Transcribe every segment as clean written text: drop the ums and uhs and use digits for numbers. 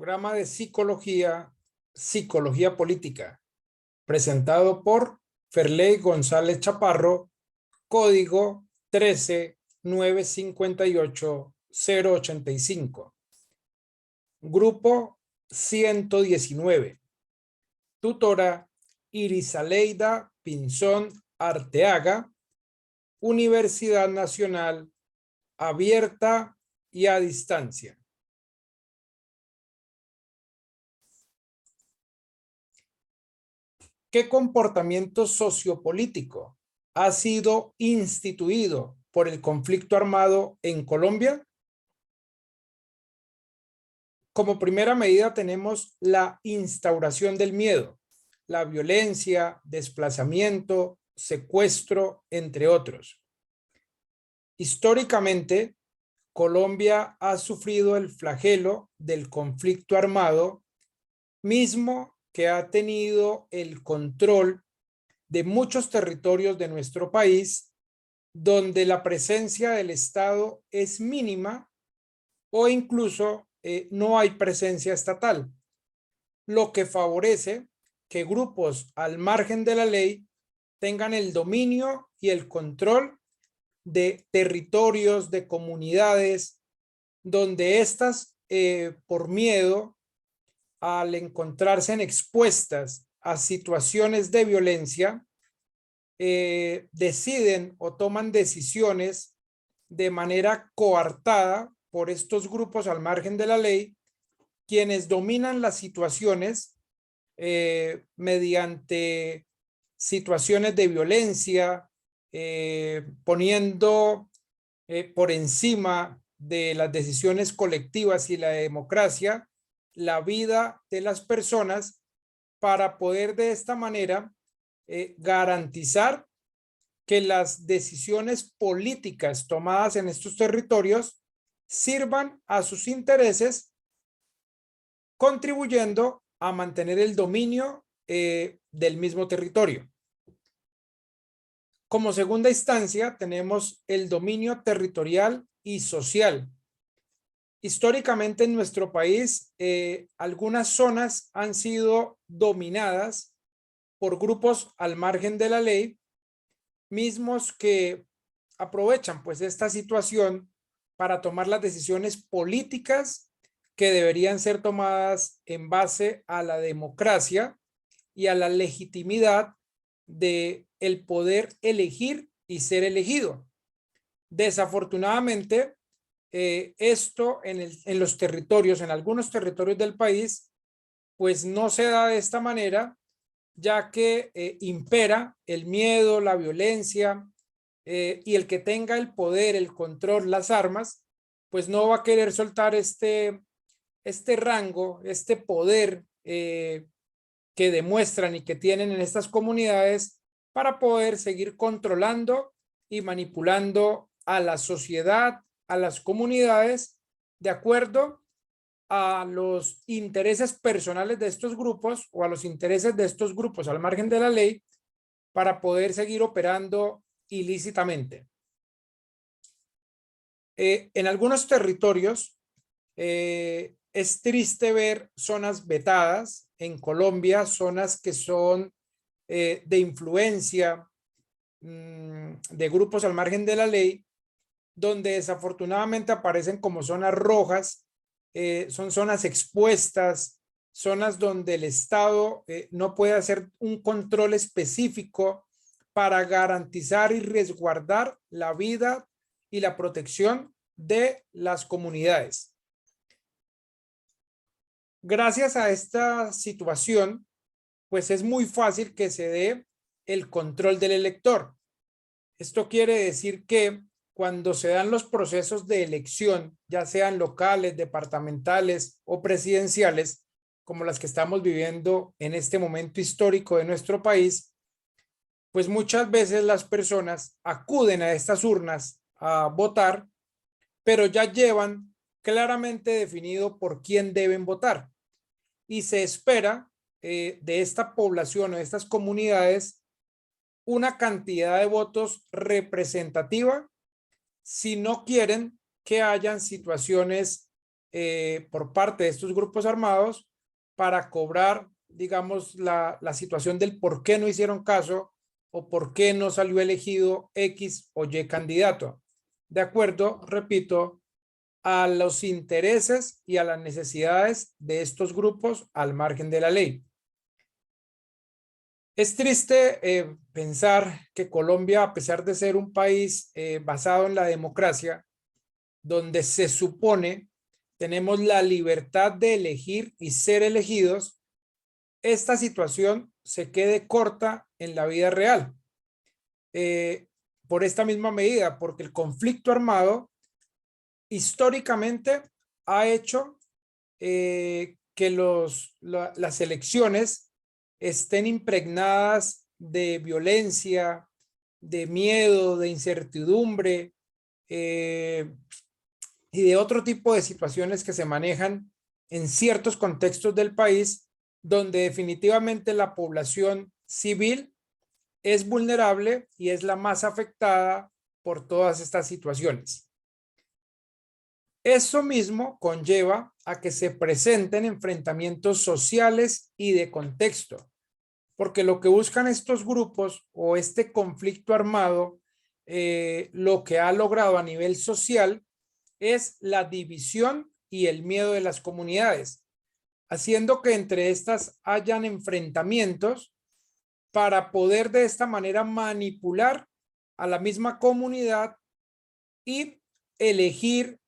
programa de psicología, psicología política, presentado por Ferley González Chaparro, código 13958085. Grupo 119. Tutora Irisaleida Pinzón Arteaga, Universidad Nacional Abierta y a Distancia. ¿Qué comportamiento sociopolítico ha sido instituido por el conflicto armado en Colombia? Como primera medida tenemos la instauración del miedo, la violencia, desplazamiento, secuestro, entre otros. Históricamente, Colombia ha sufrido el flagelo del conflicto armado, mismo que ha tenido el control de muchos territorios de nuestro país, donde la presencia del Estado es mínima o incluso no hay presencia estatal, lo que favorece que grupos al margen de la ley tengan el dominio y el control de territorios, de comunidades, donde éstas, por miedo, al encontrarse expuestas a situaciones de violencia, deciden o toman decisiones de manera coartada por estos grupos al margen de la ley, quienes dominan las situaciones mediante situaciones de violencia, poniendo por encima de las decisiones colectivas y la democracia la vida de las personas, para poder de esta manera garantizar que las decisiones políticas tomadas en estos territorios sirvan a sus intereses, contribuyendo a mantener el dominio del mismo territorio. Como segunda instancia tenemos el dominio territorial y social. Históricamente en nuestro país, algunas zonas han sido dominadas por grupos al margen de la ley, mismos que aprovechan pues esta situación para tomar las decisiones políticas que deberían ser tomadas en base a la democracia y a la legitimidad de el poder elegir y ser elegido. Desafortunadamente, esto en los territorios, en algunos territorios del país, pues no se da de esta manera, ya que impera el miedo, la violencia, y el que tenga el poder, el control, las armas, pues no va a querer soltar este rango, este poder que demuestran y que tienen en estas comunidades, para poder seguir controlando y manipulando a la sociedad, a las comunidades, de acuerdo a los intereses personales de estos grupos o a los intereses de estos grupos al margen de la ley, para poder seguir operando ilícitamente. En algunos territorios es triste ver zonas vetadas en Colombia, zonas que son de influencia de grupos al margen de la ley, donde desafortunadamente aparecen como zonas rojas. Son zonas expuestas, zonas donde el Estado no puede hacer un control específico para garantizar y resguardar la vida y la protección de las comunidades. Gracias a esta situación, pues es muy fácil que se dé el control del elector. Esto quiere decir que cuando se dan los procesos de elección, ya sean locales, departamentales o presidenciales, como las que estamos viviendo en este momento histórico de nuestro país, pues muchas veces las personas acuden a estas urnas a votar, pero ya llevan claramente definido por quién deben votar. Y se espera de esta población o de estas comunidades una cantidad de votos representativa, si no quieren que hayan situaciones por parte de estos grupos armados para cobrar, digamos, la situación del por qué no hicieron caso o por qué no salió elegido X o Y candidato. De acuerdo, repito, a los intereses y a las necesidades de estos grupos al margen de la ley. Es triste pensar que Colombia, a pesar de ser un país basado en la democracia, donde se supone tenemos la libertad de elegir y ser elegidos, esta situación se quede corta en la vida real. Por esta misma medida, porque el conflicto armado históricamente ha hecho que las elecciones estén impregnadas de violencia, de miedo, de incertidumbre y de otro tipo de situaciones que se manejan en ciertos contextos del país donde definitivamente la población civil es vulnerable y es la más afectada por todas estas situaciones. Eso mismo conlleva a que se presenten enfrentamientos sociales y de contexto, porque lo que buscan estos grupos o este conflicto armado, lo que ha logrado a nivel social es la división y el miedo de las comunidades, haciendo que entre estas hayan enfrentamientos para poder de esta manera manipular a la misma comunidad y elegir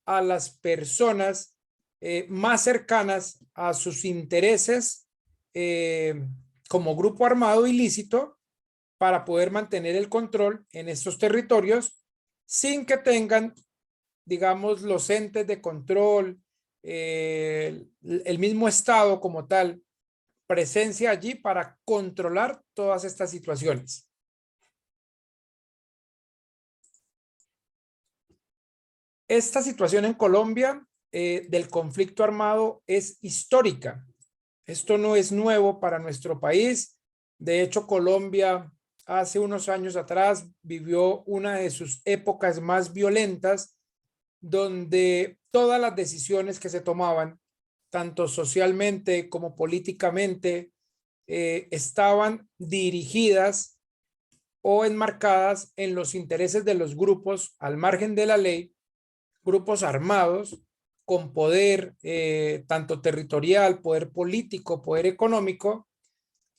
a las personas más cercanas a sus intereses como grupo armado ilícito para poder mantener el control en estos territorios sin que tengan, digamos, los entes de control, el mismo Estado como tal, presencia allí para controlar todas estas situaciones. Esta situación en Colombia del conflicto armado es histórica. Esto no es nuevo para nuestro país. De hecho, Colombia hace unos años atrás vivió una de sus épocas más violentas, donde todas las decisiones que se tomaban, tanto socialmente como políticamente, estaban dirigidas o enmarcadas en los intereses de los grupos al margen de la ley, grupos armados con poder tanto territorial, poder político, poder económico,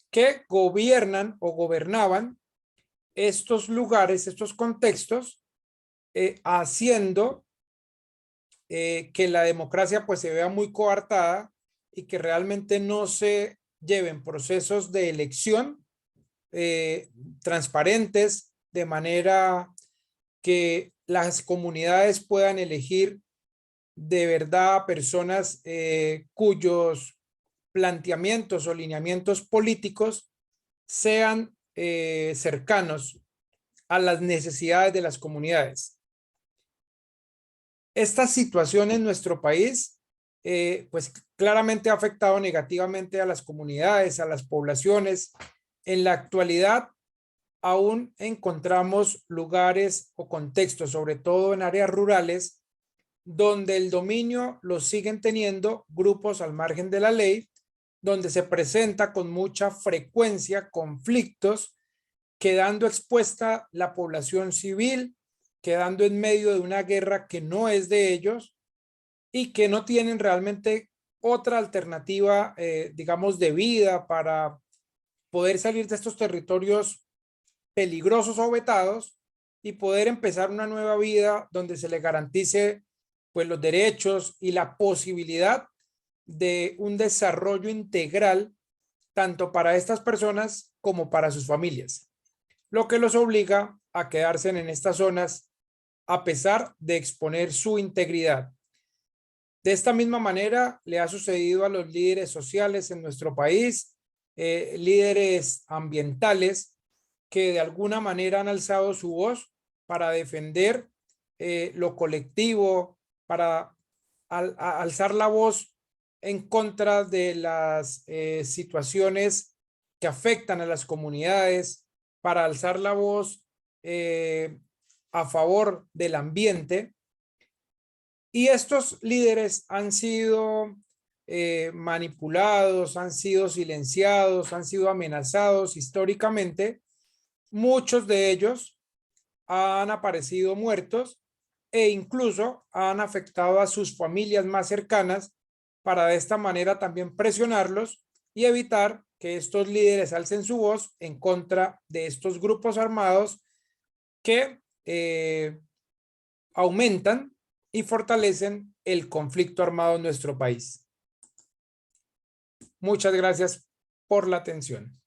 que gobiernan o gobernaban estos lugares, estos contextos, haciendo que la democracia pues se vea muy coartada y que realmente no se lleven procesos de elección transparentes de manera que las comunidades puedan elegir de verdad personas cuyos planteamientos o lineamientos políticos sean cercanos a las necesidades de las comunidades. Esta situación en nuestro país, pues claramente ha afectado negativamente a las comunidades, a las poblaciones. En la actualidad, aún encontramos lugares o contextos, sobre todo en áreas rurales, donde el dominio lo siguen teniendo grupos al margen de la ley, donde se presenta con mucha frecuencia conflictos, quedando expuesta la población civil, quedando en medio de una guerra que no es de ellos y que no tienen realmente otra alternativa, digamos, de vida para poder salir de estos territorios peligrosos o vetados y poder empezar una nueva vida donde se les garantice pues los derechos y la posibilidad de un desarrollo integral tanto para estas personas como para sus familias, lo que los obliga a quedarse en estas zonas a pesar de exponer su integridad. De esta misma manera le ha sucedido a los líderes sociales en nuestro país, líderes ambientales que de alguna manera han alzado su voz para defender lo colectivo, para alzar la voz en contra de las situaciones que afectan a las comunidades, para alzar la voz a favor del ambiente. Y estos líderes han sido manipulados, han sido silenciados, han sido amenazados históricamente. Muchos de ellos han aparecido muertos e incluso han afectado a sus familias más cercanas para de esta manera también presionarlos y evitar que estos líderes alcen su voz en contra de estos grupos armados que aumentan y fortalecen el conflicto armado en nuestro país. Muchas gracias por la atención.